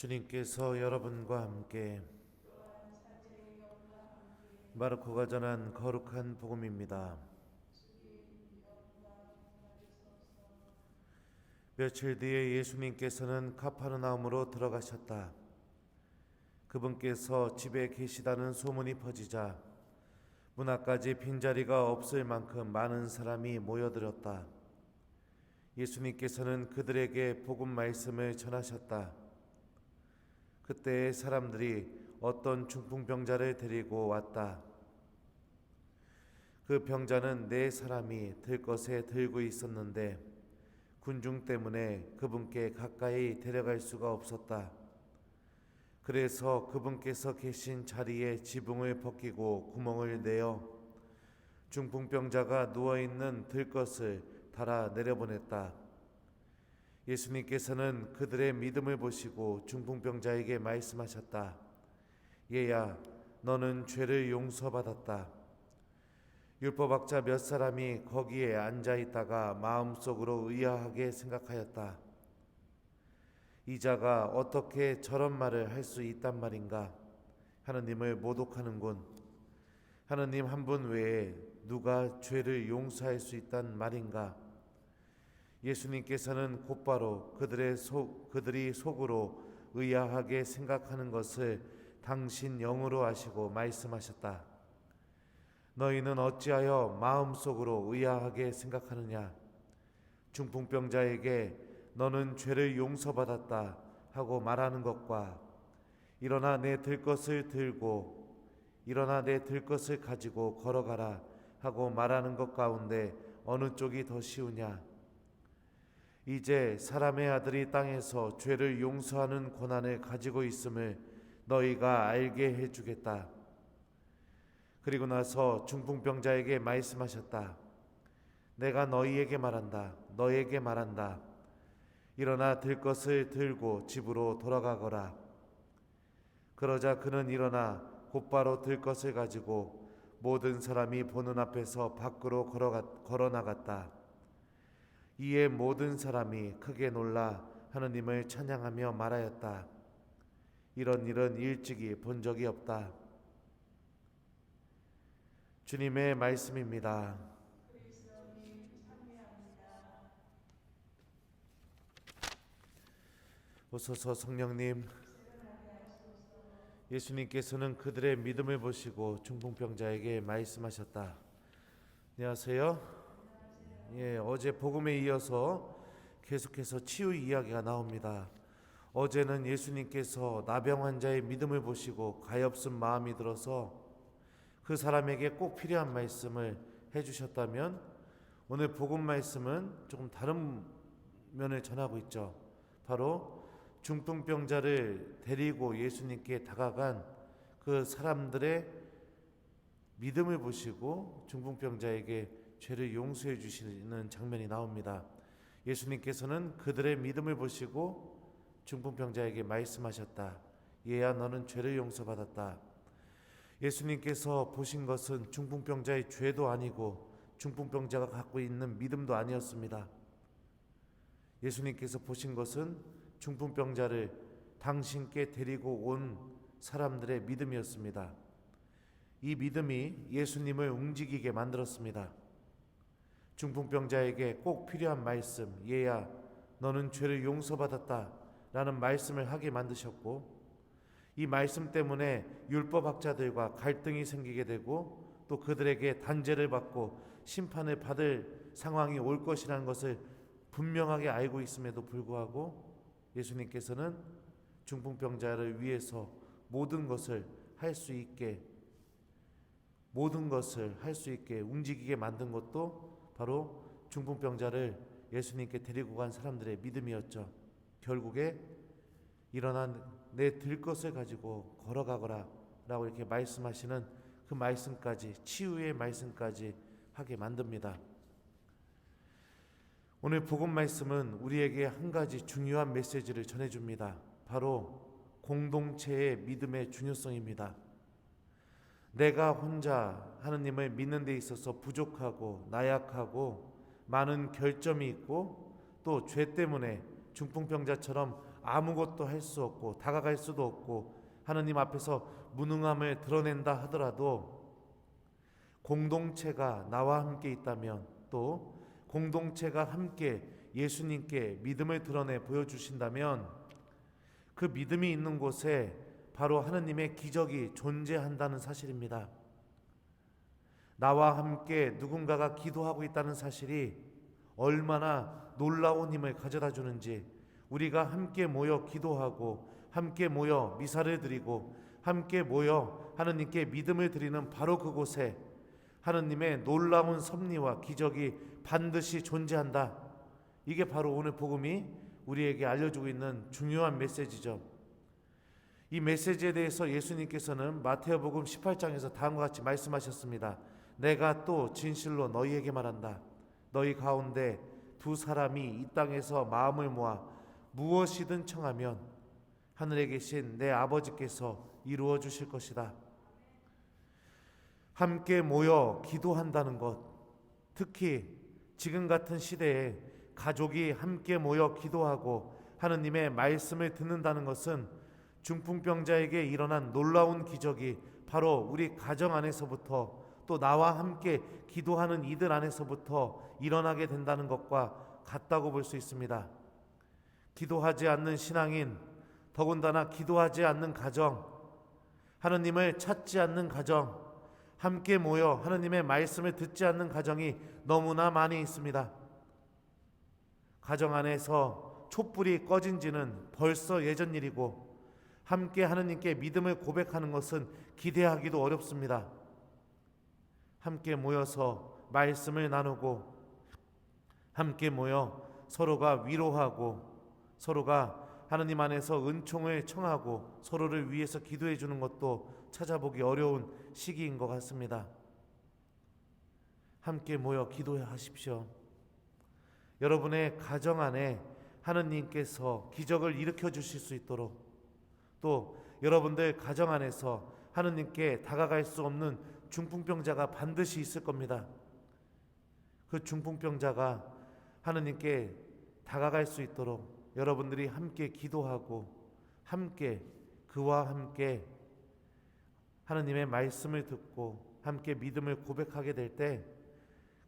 주님께서 여러분과 함께 마르코가 전한 거룩한 복음입니다. 며칠 뒤에 예수님께서는 가파르나움으로 들어가셨다. 그분께서 집에 계시다는 소문이 퍼지자 문 앞까지 빈자리가 없을 만큼 많은 사람이 모여들었다. 예수님께서는 그들에게 복음 말씀을 전하셨다. 그때 사람들이 어떤 중풍병자를 데리고 왔다. 그 병자는 4사람이 들것에 들고 있었는데 군중 때문에 그분께 가까이 데려갈 수가 없었다. 그래서 그분께서 계신 자리에 지붕을 벗기고 구멍을 내어 중풍병자가 누워있는 들것을 달아 내려보냈다. 예수님께서는 그들의 믿음을 보시고 중풍병자에게 말씀하셨다. 얘야, 너는 죄를 용서받았다. 율법학자 몇 사람이 거기에 앉아 있다가 마음속으로 의아하게 생각하였다. 이 자가 어떻게 저런 말을 할 수 있단 말인가? 하느님을 모독하는군. 하느님 한 분 외에 누가 죄를 용서할 수 있단 말인가? 예수님께서는 곧바로 그들이 속으로 의아하게 생각하는 것을 당신 영으로 아시고 말씀하셨다. 너희는 어찌하여 마음속으로 의아하게 생각하느냐? 중풍병자에게 너는 죄를 용서받았다 하고 말하는 것과 일어나 내 들것을 가지고 걸어가라 하고 말하는 것 가운데 어느 쪽이 더 쉬우냐? 이제 사람의 아들이 땅에서 죄를 용서하는 권한을 가지고 있음을 너희가 알게 해주겠다. 그리고 나서 중풍병자에게 말씀하셨다. 내가 너에게 말한다. 일어나 들것을 들고 집으로 돌아가거라. 그러자 그는 일어나 곧바로 들것을 가지고 모든 사람이 보는 앞에서 밖으로 걸어 나갔다. 이에 모든 사람이 크게 놀라 하느님을 찬양하며 말하였다. 이런 일은 일찍이 본 적이 없다. 주님의 말씀입니다. 오소서 성령님, 예수님께서는 그들의 믿음을 보시고 중풍병자에게 말씀하셨다. 안녕하세요. 어제 복음에 이어서 계속해서 치유 이야기가 나옵니다. 어제는 예수님께서 나병 환자의 믿음을 보시고 가엾은 마음이 들어서 그 사람에게 꼭 필요한 말씀을 해주셨다면, 오늘 복음 말씀은 조금 다른 면을 전하고 있죠. 바로 중풍병자를 데리고 예수님께 다가간 그 사람들의 믿음을 보시고 중풍병자에게 죄를 용서해 주시는 장면이 나옵니다. 예수님께서는 그들의 믿음을 보시고 중풍병자에게 말씀하셨다. 얘야, 너는 죄를 용서받았다. 예수님께서 보신 것은 중풍병자의 죄도 아니고 중풍병자가 갖고 있는 믿음도 아니었습니다. 예수님께서 보신 것은 중풍병자를 당신께 데리고 온 사람들의 믿음이었습니다. 이 믿음이 예수님을 움직이게 만들었습니다. 중풍병자에게 꼭 필요한 말씀, 얘야, 너는 죄를 용서받았다 라는 말씀을 하게 만드셨고, 이 말씀 때문에 율법학자들과 갈등이 생기게 되고 또 그들에게 단죄를 받고 심판을 받을 상황이 올 것이라는 것을 분명하게 알고 있음에도 불구하고 예수님께서는 중풍병자를 위해서 모든 것을 할 수 있게 움직이게 만든 것도 바로 중풍병자를 예수님께 데리고 간 사람들의 믿음이었죠. 결국에 일어나 내 들것을 가지고 걸어가거라 라고 이렇게 말씀하시는 그 말씀까지, 치유의 말씀까지 하게 만듭니다. 오늘 복음 말씀은 우리에게 한 가지 중요한 메시지를 전해줍니다. 바로 공동체의 믿음의 중요성입니다. 내가 혼자 하느님을 믿는 데 있어서 부족하고 나약하고 많은 결점이 있고 또 죄 때문에 중풍병자처럼 아무것도 할 수 없고 다가갈 수도 없고 하느님 앞에서 무능함을 드러낸다 하더라도 공동체가 나와 함께 있다면, 또 공동체가 함께 예수님께 믿음을 드러내 보여주신다면 그 믿음이 있는 곳에 바로 하느님의 기적이 존재한다는 사실입니다. 나와 함께 누군가가 기도하고 있다는 사실이 얼마나 놀라운 힘을 가져다 주는지, 우리가 함께 모여 기도하고 함께 모여 미사를 드리고 함께 모여 하느님께 믿음을 드리는 바로 그곳에 하느님의 놀라운 섭리와 기적이 반드시 존재한다. 이게 바로 오늘 복음이 우리에게 알려주고 있는 중요한 메시지죠. 이 메시지에 대해서 예수님께서는 마태복음 18장에서 다음과 같이 말씀하셨습니다. 내가 또 진실로 너희에게 말한다. 너희 가운데 두 사람이 이 땅에서 마음을 모아 무엇이든 청하면 하늘에 계신 내 아버지께서 이루어 주실 것이다. 함께 모여 기도한다는 것, 특히 지금 같은 시대에 가족이 함께 모여 기도하고 하느님의 말씀을 듣는다는 것은 중풍병자에게 일어난 놀라운 기적이 바로 우리 가정 안에서부터, 또 나와 함께 기도하는 이들 안에서부터 일어나게 된다는 것과 같다고 볼 수 있습니다. 기도하지 않는 신앙인, 더군다나 기도하지 않는 가정, 하느님을 찾지 않는 가정, 함께 모여 하느님의 말씀을 듣지 않는 가정이 너무나 많이 있습니다. 가정 안에서 촛불이 꺼진 지는 벌써 예전 일이고, 함께 하느님께 믿음을 고백하는 것은 기대하기도 어렵습니다. 함께 모여서 말씀을 나누고 함께 모여 서로가 위로하고 서로가 하느님 안에서 은총을 청하고 서로를 위해서 기도해 주는 것도 찾아보기 어려운 시기인 것 같습니다. 함께 모여 기도하십시오. 여러분의 가정 안에 하느님께서 기적을 일으켜 주실 수 있도록, 또 여러분들 가정 안에서 하느님께 다가갈 수 없는 중풍병자가 반드시 있을 겁니다. 그 중풍병자가 하느님께 다가갈 수 있도록 여러분들이 함께 기도하고 함께 그와 함께 하느님의 말씀을 듣고 함께 믿음을 고백하게 될 때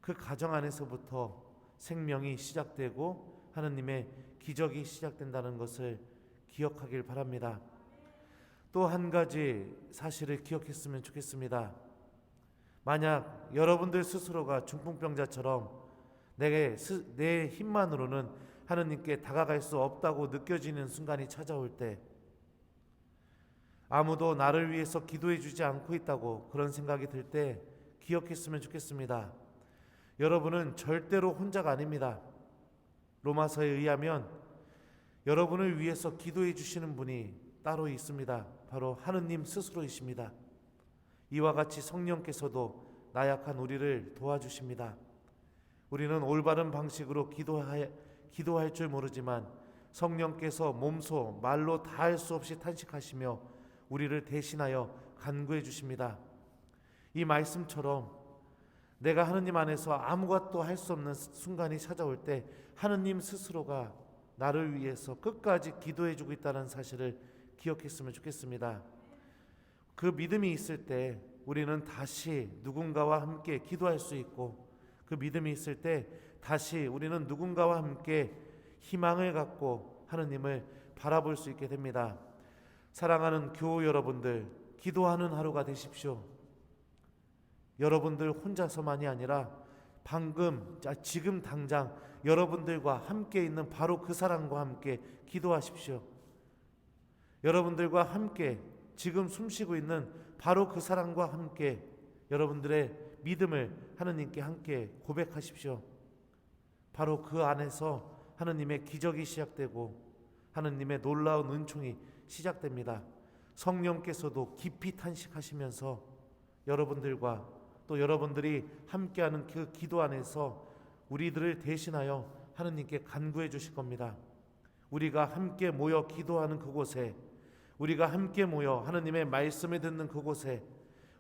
그 가정 안에서부터 생명이 시작되고 하느님의 기적이 시작된다는 것을 기억하길 바랍니다. 또 한 가지 사실을 기억했으면 좋겠습니다. 만약 여러분들 스스로가 중풍병자처럼 내 힘만으로는 하느님께 다가갈 수 없다고 느껴지는 순간이 찾아올 때, 아무도 나를 위해서 기도해 주지 않고 있다고 그런 생각이 들 때 기억했으면 좋겠습니다. 여러분은 절대로 혼자가 아닙니다. 로마서에 의하면 여러분을 위해서 기도해 주시는 분이 따로 있습니다. 바로 하느님 스스로이십니다. 이와 같이 성령께서도 나약한 우리를 도와주십니다. 우리는 올바른 방식으로 기도할 줄 모르지만 성령께서 몸소 말로 다 할 수 없이 탄식하시며 우리를 대신하여 간구해 주십니다. 이 말씀처럼 내가 하느님 안에서 아무것도 할 수 없는 순간이 찾아올 때 하느님 스스로가 나를 위해서 끝까지 기도해 주고 있다는 사실을 기억했으면 좋겠습니다. 그 믿음이 있을 때 우리는 다시 누군가와 함께 기도할 수 있고, 그 믿음이 있을 때 다시 우리는 누군가와 함께 희망을 갖고 하느님을 바라볼 수 있게 됩니다. 사랑하는 교우 여러분들, 기도하는 하루가 되십시오. 여러분들 혼자서만이 아니라 지금 당장 여러분들과 함께 있는 바로 그 사람과 함께 기도하십시오. 여러분들과 함께 지금 숨쉬고 있는 바로 그 사람과 함께 여러분들의 믿음을 하느님께 함께 고백하십시오. 바로 그 안에서 하느님의 기적이 시작되고 하느님의 놀라운 은총이 시작됩니다. 성령께서도 깊이 탄식하시면서 여러분들과 또 여러분들이 함께하는 그 기도 안에서 우리들을 대신하여 하느님께 간구해 주실 겁니다. 우리가 함께 모여 기도하는 그곳에, 우리가 함께 모여 하느님의 말씀을 듣는 그곳에,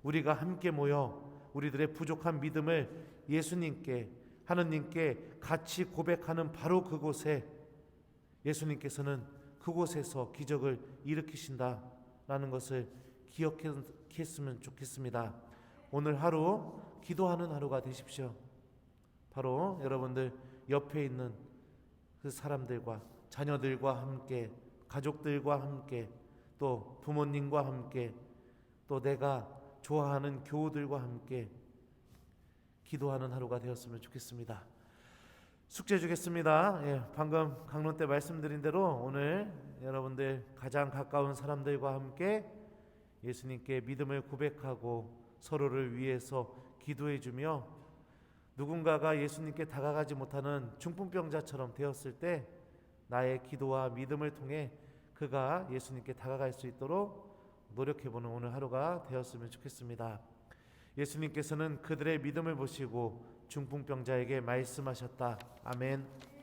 우리가 함께 모여 우리들의 부족한 믿음을 예수님께, 하느님께 같이 고백하는 바로 그곳에 예수님께서는 그곳에서 기적을 일으키신다라는 것을 기억했으면 좋겠습니다. 오늘 하루 기도하는 하루가 되십시오. 바로 여러분들 옆에 있는 그 사람들과 자녀들과 함께, 가족들과 함께, 또 부모님과 함께, 또 내가 좋아하는 교우들과 함께 기도하는 하루가 되었으면 좋겠습니다. 숙제 주겠습니다. 방금 강론 때 말씀드린 대로 오늘 여러분들 가장 가까운 사람들과 함께 예수님께 믿음을 고백하고 서로를 위해서 기도해 주며, 누군가가 예수님께 다가가지 못하는 중풍병자처럼 되었을 때 나의 기도와 믿음을 통해 그가 예수님께 다가갈 수 있도록 노력해보는 오늘 하루가 되었으면 좋겠습니다. 예수님께서는 그들의 믿음을 보시고 중풍병자에게 말씀하셨다. 아멘.